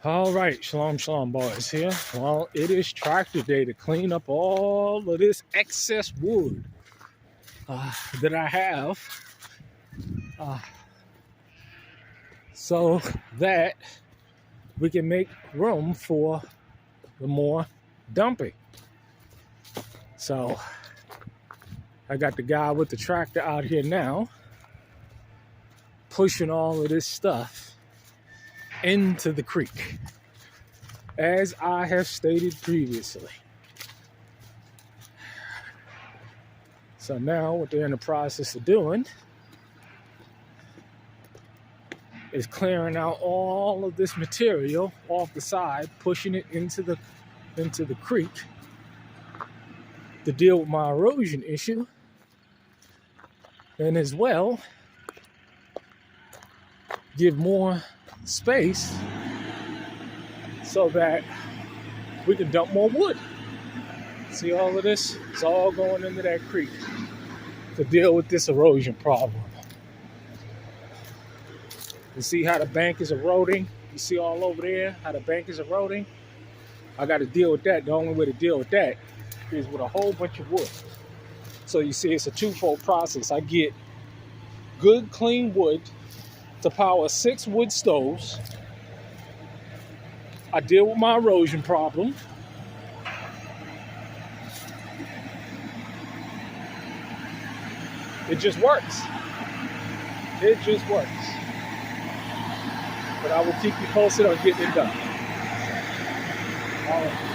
All right, shalom, boys here. Well, it is tractor day to clean up all of this excess wood that I have uh, so that we can make room for the more dumping. So I got the guy with the tractor out here now pushing all of this stuff into the creek, as I have stated previously. So now what they're in the process of doing is clearing out all of this material off the side, pushing it into the creek to deal with my erosion issue, and as well give more space so that we can dump more wood. See all of this? It's all going into that creek to deal with this erosion problem. You see how the bank is eroding? You see all over there how the bank is eroding? I got to deal with that. The only way to deal with that is with a whole bunch of wood. So you see, it's a twofold process. I get good, clean wood to power 6 wood stoves. I deal with my erosion problem. It just works. It just works. But I will keep you posted on getting it done. All right.